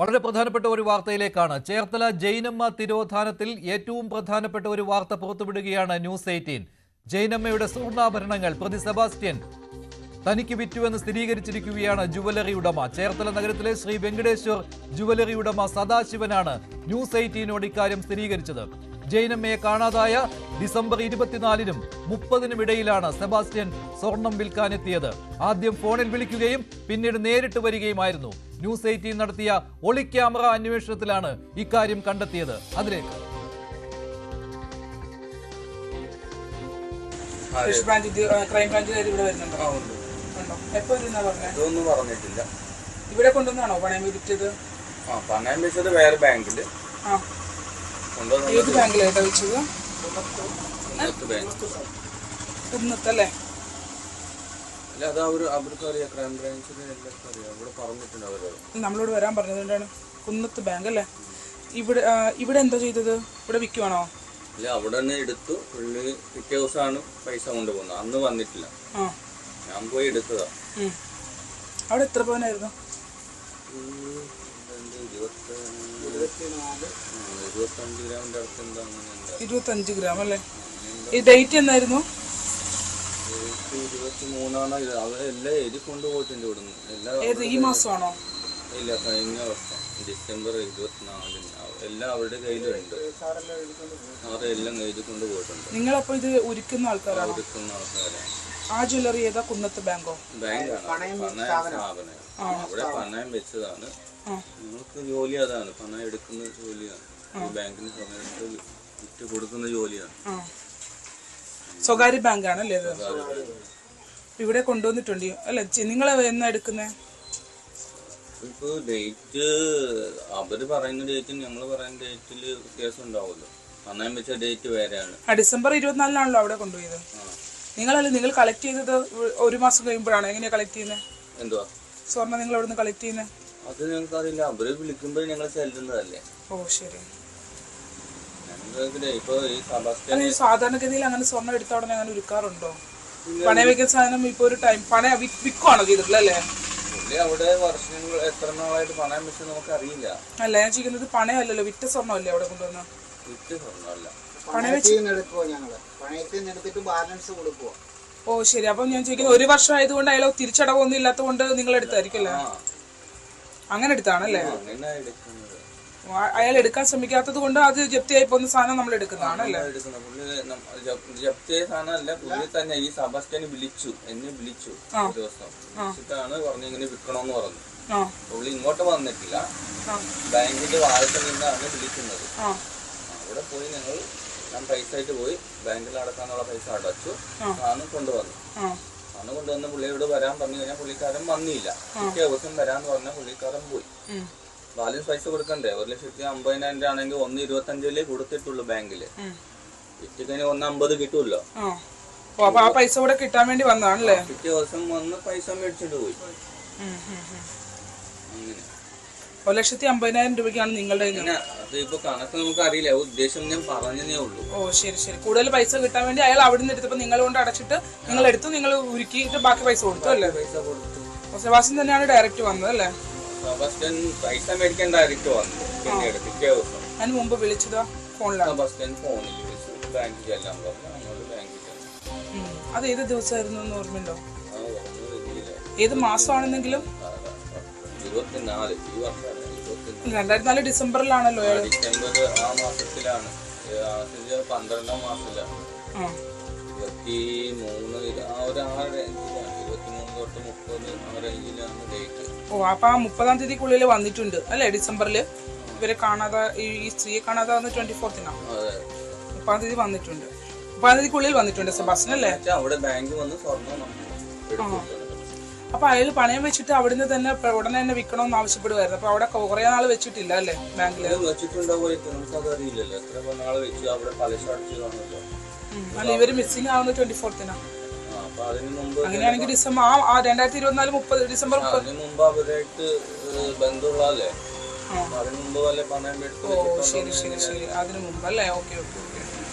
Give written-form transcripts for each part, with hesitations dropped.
വളരെ പ്രധാനപ്പെട്ട ഒരു വാർത്തയിലേക്കാണ്. ചേർത്തല ജൈനമ്മ തിരോധാനത്തിൽ ഏറ്റവും പ്രധാനപ്പെട്ട ഒരു വാർത്ത പുറത്തുവിടുകയാണ് ന്യൂസ് 18. ജൈനമ്മയുടെ സ്വർണ്ണാഭരണങ്ങൾ പ്രതി സെബാസ്റ്റ്യൻ തനിക്ക് വിറ്റുവെന്ന് സ്ഥിരീകരിച്ചിരിക്കുകയാണ് ജുവലറി ഉടമ. ചേർത്തല നഗരത്തിലെ ശ്രീ വെങ്കടേശ്വർ ജുവലറി ഉടമ സദാശിവനാണ് ന്യൂസ് 18നോട് ഇക്കാര്യം സ്ഥിരീകരിച്ചത്. ജൈനമ്മയെ കാണാതായ ഡിസംബർ 24-നും 30-നും ഇടയിലാണ് സെബാസ്റ്റ്യൻ സ്വർണം വിൽക്കാനെത്തിയത്. ആദ്യം ഫോണിൽ വിളിക്കുകയും പിന്നീട് നേരിട്ട് വരികയുമായിരുന്നു. ന്യൂസ് 18 നടത്തിയ ഒളി ക്യാമറ അന്വേഷണത്തിലാണ് ഇക്കാര്യം കണ്ടെത്തിയത്. അതിലേക്ക് ഇവിടെ കൊണ്ടുവന്നാണോ പണയം വിറ്റത്? പണയം വെച്ചത് വേറെ ബാങ്കില്. ഏത് ബാങ്കിലായിട്ടാ വെച്ചത്? കുന്നത്തല്ലേ? നമ്മളോട് വരാൻ പറഞ്ഞതുകൊണ്ടാണ്. കുന്നത്ത് ബാങ്ക് അല്ലേ? ഇവിടെ എന്താ ചെയ്തത്? ഇവിടെ വിൽക്കുവാണോ? ഇല്ല, അവിടെ തന്നെ എടുത്തു. പുള്ളി പിറ്റേ ദിവസമാണ് പൈസ കൊണ്ടുപോകുന്നത്. അന്ന് വന്നിട്ടില്ല, ഞാൻ പോയി എടുത്തതാ. അവിടെ എത്ര പവനായിരുന്നു? 25 ഗ്രാം അല്ലേ? ഈ ഡേറ്റ് എന്നായിരുന്നു? 23 എല്ലാം എഴുതി കൊണ്ടുപോയിട്ടുണ്ട് ഇവിടുന്ന്. ഏത് ഈ മാസമാണോ? ഇല്ല, കഴിഞ്ഞ വർഷം ഡിസംബർ 24-ന് എല്ലാം അവരുടെ കയ്യിലുണ്ട്. അവരെല്ലാം എഴുതി കൊണ്ടുപോയിട്ടുണ്ട്. നിങ്ങളപ്പോ ഇത് ഉരുക്കുന്ന ആൾക്കാരാണോ? ഉരുക്കുന്ന ആൾക്കാരാണ്. ആ ജ്വല്ലറി ഏതാ? കുന്നത്ത് ബാങ്കോ? ബാങ്കാണ്, പണയം സ്ഥാപനം. അവിടെ പണയം വെച്ചതാണ്. നിങ്ങൾക്ക് ജോലി അതാണ്, പണം എടുക്കുന്ന ജോലിയാണ്. ബാങ്കിന് സമയത്ത് വിറ്റ് കൊടുക്കുന്ന ജോലിയാണ്. സ്വകാര്യ ബാങ്കാണ് അല്ലേ? ഇവിടെ കൊണ്ടുവന്നിട്ടുണ്ട് അല്ലെ? നിങ്ങൾ എന്നാ എടുക്കുന്നേ? ഇപ്പൊ ഡേറ്റ് അവര് പറയുന്ന ഡേറ്റും ഞങ്ങൾ പറയുന്ന ഡേറ്റില് വ്യത്യാസം ഉണ്ടാവുമല്ലോ. പണയം വെച്ച ഡേറ്റ് വേറെയാണ്. ഡിസംബർ 24-നാണല്ലോ അവിടെ കൊണ്ടുപോയത്. നിങ്ങൾ കളക്ട് ചെയ്തത് ഒരു മാസം കഴിയുമ്പോഴാണ്. എങ്ങനെയാ കളക്ട് ചെയ്യുന്നത്? എന്തുവാ സ്വർണ്ണം നിങ്ങൾ എവിടെ നിന്ന് കളക്ട് ചെയ്യുന്നത്? അത് ഞങ്ങൾക്ക് അറിയില്ല. അവര് വിളിക്കുമ്പോൾ ഞങ്ങൾ ചെല്ലുന്നതല്ലേ. ഓ ശരി. ഇപ്പൊ ഈ സാധാരണഗതിയിൽ അങ്ങനെ സ്വർണ്ണം എടുത്ത ഉടനെ അങ്ങനെ ഉരുക്കാറുണ്ടോ? പണയം വെക്കുന്ന സാധനം ഇപ്പൊ ഒരു ടൈം പണയം വിൽക്കുവാണോ ചെയ്തിട്ടില്ലല്ലേ? അവിടെ വർഷങ്ങൾ എത്ര നാളായിട്ട് പണയം വെച്ച് നമുക്ക് അറിയില്ല. അല്ല, ഞാൻ ചോദിക്കുന്നത് പണയമല്ലല്ലോ, വിറ്റ സ്വർണ്ണമല്ലേ അവിടെ കൊണ്ടുവന്ന? വിറ്റ സ്വർണ്ണമല്ല, പണയം വെച്ച്. ഓ ശരി. അപ്പൊ ഞാൻ ചോദിക്കുന്നത്, ഒരു വർഷം ആയതുകൊണ്ട് അയാൾ തിരിച്ചടവൊന്നും ഇല്ലാത്തതുകൊണ്ട് നിങ്ങൾ എടുത്തായിരിക്കും അല്ലേ? അങ്ങനെ എടുത്താണല്ലേ? അയാൾ എടുക്കാൻ ശ്രമിക്കാത്തത് കൊണ്ട് അത് ജപ്തിയായി പോകുന്ന സാധനം നമ്മൾ എടുക്കുന്നതാണല്ലേ? ജപ്തിയായ സാധനമല്ല, പുള്ളി തന്നെ ഈ സെബാസ്റ്റ്യൻ എന്നെ വിളിച്ചു ഒരു ദിവസം. വിളിച്ചിട്ടാണ് പറഞ്ഞു ഇങ്ങനെ വിൽക്കണമെന്ന് പറഞ്ഞു. പുള്ളി ഇങ്ങോട്ട് വന്നിട്ടില്ല, ബാങ്കിന്റെ വാഴത്തിൽ നിന്നാണ് വിളിക്കുന്നത്. അവിടെ പോയി ഞാൻ പൈസ ആയിട്ട് പോയി ബാങ്കിൽ അടക്കാനുള്ള പൈസ അടച്ചു. ആണ് കൊണ്ടുവന്നു. പുള്ളിയോട് വരാൻ പറഞ്ഞു കഴിഞ്ഞാൽ പുള്ളിക്കാരൻ വന്നില്ല. പിറ്റേ ദിവസം വരാന്ന് പറഞ്ഞാൽ പുള്ളിക്കാരൻ പോയി. ബാലൻസ് പൈസ കൊടുക്കണ്ടേ? 1,50,000 ആണെങ്കിൽ 1,25,000 കൊടുത്തിട്ടുള്ളൂ ബാങ്കില്. വിറ്റ് കഴിഞ്ഞാൽ 1,50 കിട്ടുമല്ലോ. ആ പൈസ കൂടെ കിട്ടാൻ വേണ്ടി വന്നതാണല്ലേ? പിറ്റേ ദിവസം വന്ന് പൈസ മേടിച്ചിട്ട് പോയി. അങ്ങനെ 1,50,000 രൂപയ്ക്കാണ് നിങ്ങളുടെ. അതിപ്പോ കണക്ക് നമുക്ക് അറിയില്ല, ഉദ്ദേശം ഞാൻ പറഞ്ഞതേ ഉള്ളൂ. ഓ ശരി ശരി. കൂടുതൽ പൈസ കിട്ടാൻ വേണ്ടി അയാൾ അവിടെ നിന്ന് എടുത്തപ്പോ നിങ്ങൾ കൊണ്ട് അടച്ചിട്ട് നിങ്ങൾ എടുത്തു, നിങ്ങൾ ഉരുക്കിയിട്ട് ബാക്കി പൈസ കൊടുത്തു അല്ലേ? പൈസ കൊടുത്തു. സെബാസ്റ്റ്യൻ തന്നെയാണ് ഡയറക്റ്റ് വന്നത് അല്ലേ? സെബാസ്റ്റ്യൻ പൈസ മേടിക്കാൻ ഡയറക്റ്റ് വന്നു. പിന്നീട് പിറ്റേ ദിവസം അതിന് മുമ്പ് വിളിച്ചതാ ഫോണിലാണ്. സെബാസ്റ്റ്യൻ ഫോണിൽ വിളിച്ചു ബാങ്കിൽ ചെല്ലാൻ പറഞ്ഞു. അങ്ങോട്ട് ബാങ്കിൽ ചെന്നു. അത് ഏത് ദിവസമായിരുന്നു എന്ന് ഓർമ്മയുണ്ടോ? ഏത് മാസമാണെന്നെങ്കിലും? 24 ഈ വർഷം 2004 ഡിസംബറിലാണല്ലോ. ഡിസംബർ ആ മാസത്തിലാണ്, 12-ാം മാസത്തിലാണ്. 23 ആ ഒരു റേഞ്ചിലാണ്, 23 തൊട്ട് 30 ആ റേഞ്ചിലാണ് ഡേറ്റ്. ഓ അപ്പൊ ആ 30-ാം തീയതിക്കുള്ളിൽ വന്നിട്ടുണ്ട് അല്ലെ? ഡിസംബറില് ഇവരെ കാണാതെ, ഈ സ്ത്രീയെ കാണാതെ വന്ന് 24-നാണ്. 30-ാം തീയതി വന്നിട്ടുണ്ട്. 30-ാം തീയതിക്കുള്ളിൽ വന്നിട്ടുണ്ട് സെബാസ്റ്റ്യൻ അല്ലേ? അവിടെ ബാങ്ക് വന്ന് സ്വർണ്ണം എടുത്തിട്ടുണ്ട്. അപ്പൊ അയാൾ പണയം വെച്ചിട്ട് അവിടുന്ന് തന്നെ ഉടനെ തന്നെ വിൽക്കണമെന്ന് ആവശ്യപ്പെടുമായിരുന്നു. അപ്പൊ അവിടെ കുറെ നാള് വെച്ചിട്ടില്ല അല്ലേ ബാങ്കില്? നമുക്കതറിയില്ലല്ലോ എത്ര നാള് വെച്ച്. അവിടെ പലിശ അടച്ചു കാണുമല്ലോ. അല്ല, ഇവര് മിസ്സിംഗ് ആവുന്നത് 24-നാണ്. അങ്ങനെയാണെങ്കിൽ ഡിസംബർ 2024 30 ഡിസംബർ 30 മുമ്പ് അവരായിട്ട് ബന്ധമുള്ളതല്ലേ? അതിന് മുമ്പ് വല്ല പണയം എടുത്തു. ശരി ശരി ശരി, അതിന് മുമ്പ് അല്ലേ? Okay okay okay.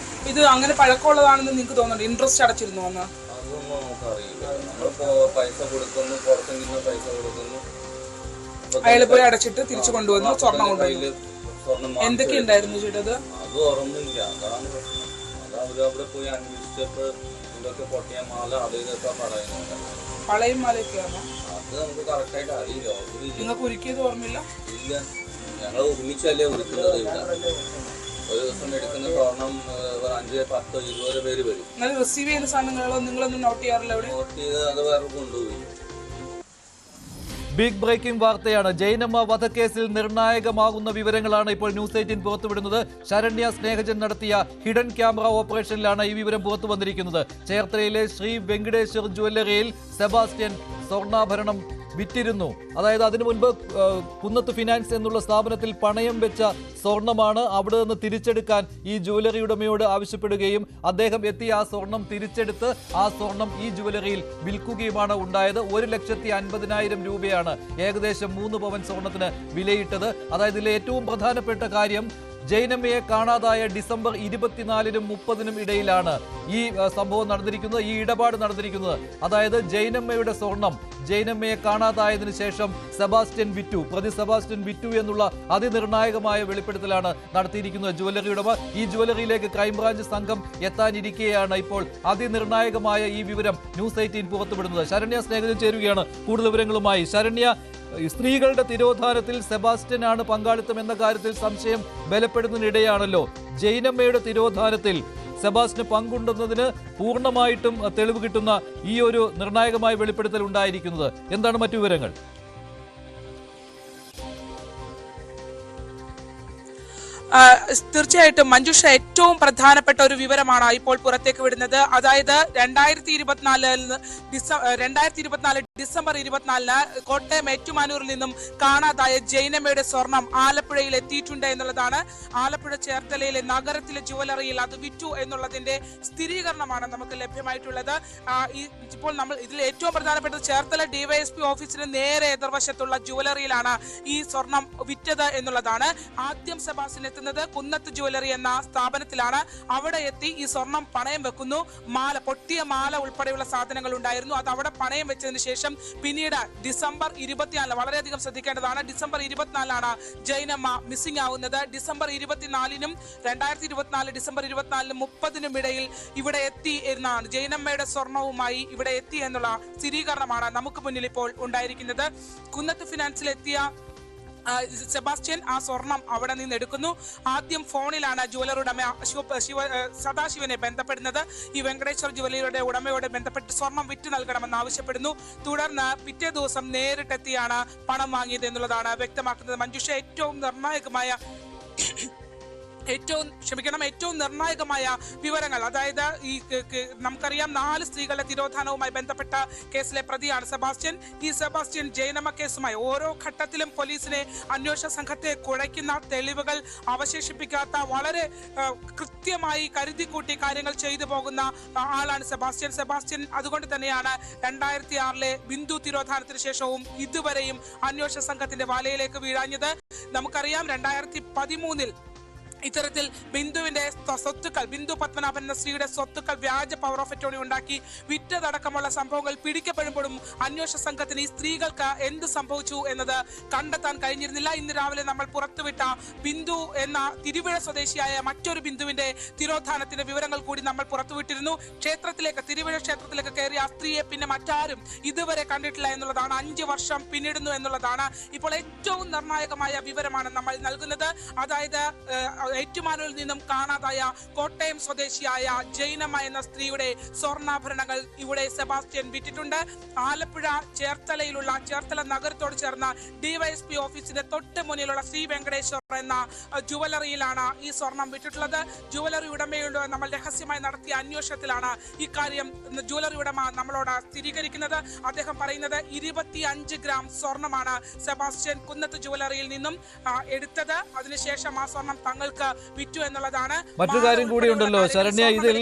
ഇത് അങ്ങനെ പഴക്കമുള്ളതാണെന്ന് നിങ്ങൾക്ക് തോന്നുന്നുണ്ട്? ഇൻട്രസ്റ്റ് അടച്ചിരുന്നു വന്ന്? അതൊന്നും നമുക്കറിയില്ല. നമ്മളിപ്പോ പൈസ കൊടുക്കുന്നു, പുറത്തു നിന്ന് പൈസ കൊടുക്കുന്നു, അയാൾ പോയി അടച്ചിട്ട് തിരിച്ചു കൊണ്ടുവന്നു സ്വർണം കൊണ്ടുവന്നു. സ്വർണം എന്തൊക്കെ ഉണ്ടായിരുന്നു ചേട്ടത്? അത് ഓർമ്മയില്ല. അതാണ് പ്രശ്നം. അത് അവരവിടെ പോയി അന്വേഷിച്ചപ്പോ ഇതൊക്കെ പൊട്ടിയ മാല അത് ഇതൊക്കെ പറയുന്നുണ്ട്. വളയും മാലയൊക്കെയാണോ? അത് നമുക്ക് കറക്റ്റായിട്ട് അറിയില്ല. നിങ്ങൾക്ക് ഒരുക്കിയത് ഓർമ്മയില്ല? ഇല്ല, ഞങ്ങൾ ഒരുമിച്ചല്ലേ ഒരുക്കുന്നത്. ഇവിടെ ഒരു ദിവസം എടുക്കുന്ന സ്വർണം 5, 10, 20 പേര് വരും. നിങ്ങൾ റിസീവ് ചെയ്യുന്ന സാധനങ്ങളോ നിങ്ങളൊന്നും നോട്ട് ചെയ്യാറില്ല? അവിടെ നോട്ട് ചെയ്ത് അത് വേറെ കൊണ്ടുപോയി. ബിഗ് ബ്രേക്കിംഗ് വാർത്തയാണ്. ജൈനമ്മ വധക്കേസിൽ നിർണായകമാകുന്ന വിവരങ്ങളാണ് ഇപ്പോൾ ന്യൂസ് 18 പുറത്തുവിടുന്നത്. ശരണ്യ സ്നേഹജൻ നടത്തിയ ഹിഡൻ ക്യാമറ ഓപ്പറേഷനിലാണ് ഈ വിവരം പുറത്തു വന്നിരിക്കുന്നത്. ചേർത്തലയിലെ ശ്രീ വെങ്കടേശ്വർ ജ്വല്ലറിയിൽ സെബാസ്റ്റ്യൻ സ്വർണ്ണാഭരണം വിറ്റിരുന്നു. അതായത് അതിനു മുൻപ് കുന്നത്ത് ഫിനാൻസ് എന്നുള്ള സ്ഥാപനത്തിൽ പണയം വെച്ച സ്വർണമാണ് അവിടെ നിന്ന് തിരിച്ചെടുക്കാൻ ഈ ജ്വല്ലറി ഉടമയോട് ആവശ്യപ്പെടുകയും അദ്ദേഹം എത്തി ആ സ്വർണം തിരിച്ചെടുത്ത് ആ സ്വർണം ഈ ജ്വല്ലറിയിൽ വിൽക്കുകയുമാണ് ഉണ്ടായത്. 1,50,000 രൂപയാണ് ഏകദേശം 3 പവൻ സ്വർണത്തിന് വിലയിട്ടത്. അതായത് ഇതിലെ ഏറ്റവും പ്രധാനപ്പെട്ട കാര്യം ജൈനമ്മയെ കാണാതായ ഡിസംബർ 24-നും 30-നും ഇടയിലാണ് ഈ സംഭവം നടന്നിരിക്കുന്നത്, ഈ ഇടപാട് നടന്നിരിക്കുന്നത്. അതായത് ജൈനമ്മയുടെ സ്വർണം ജൈനമ്മയെ കാണാതായതിനു ശേഷം സെബാസ്റ്റ്യൻ വിറ്റു, പ്രതി സെബാസ്റ്റ്യൻ വിറ്റു എന്നുള്ള അതിനിർണായകമായ വെളിപ്പെടുത്തലാണ് നടത്തിയിരിക്കുന്നത് ജ്വല്ലറി ഉടമ. ഈ ജ്വല്ലറിയിലേക്ക് ക്രൈംബ്രാഞ്ച് സംഘം എത്താനിരിക്കെയാണ് ഇപ്പോൾ അതിനിർണായകമായ ഈ വിവരം ന്യൂസ് 18 പുറത്തുവിടുന്നത്. ശരണ്യ സ്നേഹിതൻ ചേരുകയാണ് കൂടുതൽ വിവരങ്ങളുമായി. ശരണ്യ, സ്ത്രീകളുടെ തിരോധാനത്തിൽ സെബാസ്റ്റ്യനാണ് പങ്കാളിത്തം എന്ന കാര്യത്തിൽ സംശയം ബലപ്പെടുന്നതിനിടെയാണല്ലോ ജൈനമ്മയുടെ തിരോധാനത്തിൽ സെബാസ്റ്റ്യന് പങ്കുണ്ടെന്നതിന് പൂർണ്ണമായിട്ടും തെളിവ് കിട്ടുന്ന ഈ ഒരു നിർണായകമായ വെളിപ്പെടുത്തൽ ഉണ്ടായിരിക്കുന്നത്. എന്താണ് മറ്റു വിവരങ്ങൾ? തീർച്ചയായിട്ടും മഞ്ജുഷ, ഏറ്റവും പ്രധാനപ്പെട്ട ഒരു വിവരമാണ് ഇപ്പോൾ പുറത്തേക്ക് വിടുന്നത്. അതായത് 2024 ഡിസംബർ 24 കോട്ടയം ഏറ്റുമാനൂരിൽ നിന്നും കാണാതായ ജൈനമ്മയുടെ സ്വർണം ആലപ്പുഴയിൽ എത്തിയിട്ടുണ്ട് എന്നുള്ളതാണ്. ആലപ്പുഴ ചേർത്തലയിലെ നഗരത്തിലെ ജ്വല്ലറിയിൽ അത് വിറ്റു എന്നുള്ളതിന്റെ സ്ഥിരീകരണമാണ് നമുക്ക് ലഭ്യമായിട്ടുള്ളത്. ഇപ്പോൾ നമ്മൾ ഇതിൽ ഏറ്റവും പ്രധാനപ്പെട്ടത് ചേർത്തല ഡിവൈഎസ്പി ഓഫീസിന് നേരെ എതിർവശത്തുള്ള ജ്വല്ലറിയിലാണ് ഈ സ്വർണം വിറ്റത് എന്നുള്ളതാണ്. ആദ്യം സെബാസ്റ്റ്യൻ എത്തുന്നത് കുന്നത്ത് ജ്വല്ലറി എന്ന സ്ഥാപനത്തിലാണ്. അവിടെ എത്തി ഈ സ്വർണം പണയം വെക്കുന്നു. പൊട്ടിയ മാല ഉൾപ്പെടെയുള്ള സാധനങ്ങൾ ഉണ്ടായിരുന്നു. അത് അവിടെ പണയം വെച്ചതിന് ശേഷം പിന്നീട് ഡിസംബർ 24, വളരെയധികം ശ്രദ്ധിക്കേണ്ടതാണ്, ഡിസംബർ 24 ജൈനമ്മ മിസ്സിംഗ് ആവുന്നത്. ഡിസംബർ 24-നും 2024 ഡിസംബർ 24-നും 30-നും ഇടയിൽ ഇവിടെ എത്തി എന്നാണ് ജൈനമ്മയുടെ സ്വർണവുമായി ഇവിടെ എത്തി എന്നുള്ള സ്ഥിരീകരണമാണ് നമുക്ക് മുന്നിൽ ഇപ്പോൾ ഉണ്ടായിരിക്കുന്നത്. കുന്നത്ത് ഫിനാൻസിൽ എത്തിയ സെബാസ്റ്റ്യൻ ആ സ്വർണം അവിടെ നിന്ന് എടുക്കുന്നു. ആദ്യം ഫോണിലാണ് ജ്വല്ലറി ഉടമ സദാശിവനെ ബന്ധപ്പെടുന്നത്. ഈ വെങ്കടേശ്വർ ജ്വല്ലറിയുടെ ഉടമയോട് ബന്ധപ്പെട്ട് സ്വർണം വിറ്റ് നൽകണമെന്ന് ആവശ്യപ്പെടുന്നു. തുടർന്ന് പിറ്റേ ദിവസം നേരിട്ടെത്തിയാണ് പണം വാങ്ങിയത് എന്നുള്ളതാണ് വ്യക്തമാക്കുന്നത്. മഞ്ജുഷ, ഏറ്റവും നിർണായകമായ വിവരങ്ങൾ. അതായത് നമുക്കറിയാം 4 സ്ത്രീകളുടെ തിരോധാനവുമായി ബന്ധപ്പെട്ട കേസിലെ പ്രതിയാണ് സെബാസ്റ്റ്യൻ. ഈ സെബാസ്റ്റ്യൻ ജൈനമ്മ കേസുമായി ഓരോ ഘട്ടത്തിലും പോലീസിനെ, അന്വേഷണ സംഘത്തെ കുഴയ്ക്കുന്ന, തെളിവുകൾ അവശേഷിപ്പിക്കാത്ത, വളരെ കൃത്യമായി കരുതിക്കൂട്ടി കാര്യങ്ങൾ ചെയ്തു പോകുന്ന ആളാണ് സെബാസ്റ്റ്യൻ. അതുകൊണ്ട് തന്നെയാണ് 2006 ബിന്ദു തിരോധാനത്തിന് ശേഷവും ഇതുവരെയും അന്വേഷണ സംഘത്തിന്റെ വലയിലേക്ക് വീഴാഞ്ഞത്. നമുക്കറിയാം 2013 ഇത്തരത്തിൽ ബിന്ദുവിന്റെ സ്വത്തുക്കൾ, ബിന്ദു പത്മനാഭൻ എന്ന സ്ത്രീയുടെ സ്വത്തുക്കൾ വ്യാജ പവർ ഓഫ് അറ്റോർണി ഉണ്ടാക്കി വിറ്റതടക്കമുള്ള സംഭവങ്ങൾ പിടിക്കപ്പെടുമ്പോഴും അന്വേഷണ സംഘത്തിന് ഈ സ്ത്രീകൾക്ക് എന്ത് സംഭവിച്ചു എന്നത് കണ്ടെത്താൻ കഴിഞ്ഞിരുന്നില്ല. ഇന്ന് രാവിലെ നമ്മൾ പുറത്തുവിട്ട ബിന്ദു എന്ന തിരുവിഴ സ്വദേശിയായ മറ്റൊരു ബിന്ദുവിന്റെ തിരോധാനത്തിന്റെ വിവരങ്ങൾ കൂടി നമ്മൾ പുറത്തുവിട്ടിരുന്നു. തിരുവിഴ ക്ഷേത്രത്തിലേക്ക് കയറിയ ആ സ്ത്രീയെ പിന്നെ മറ്റാരും ഇതുവരെ കണ്ടിട്ടില്ല എന്നുള്ളതാണ്. 5 വർഷം പിന്നിടുന്നു എന്നുള്ളതാണ് ഇപ്പോൾ ഏറ്റവും നിർണായകമായ വിവരമാണ് നമ്മൾ നൽകുന്നത്. അതായത് ഏറ്റുമാനൂരിൽ നിന്നും കാണാതായ കോട്ടയം സ്വദേശിയായ ജൈനമ്മ എന്ന സ്ത്രീയുടെ സ്വർണ്ണാഭരണങ്ങൾ ഇവിടെ സെബാസ്റ്റ്യൻ വിറ്റിട്ടുണ്ട്. ആലപ്പുഴ ചേർത്തല നഗരത്തോട് ചേർന്ന ഡിവൈഎസ്പി ഓഫീസിന്റെ തൊട്ട് മുന്നിലുള്ള ശ്രീ വെങ്കടേശ്വർ എന്ന ജുവലറിയിലാണ് ഈ സ്വർണം വിറ്റിട്ടുള്ളത്. ജുവലറി ഉടമയോട് നമ്മൾ രഹസ്യമായി നടത്തിയ അന്വേഷണത്തിലാണ് ഇക്കാര്യം ജുവലറി ഉടമ നമ്മളോട് സ്ഥിരീകരിക്കുന്നത്. അദ്ദേഹം പറയുന്നത് 25 ഗ്രാം സ്വർണമാണ് സെബാസ്റ്റ്യൻ കുന്നത്ത് ജുവലറിയിൽ നിന്നും എടുത്തത്. അതിനുശേഷം ആ സ്വർണം തങ്ങൾക്ക് വിറ്റു എന്നുള്ളതാണ്. മറ്റു കാര്യം കൂടിയുണ്ടല്ലോ ശരണ്യ, ഇതിൽ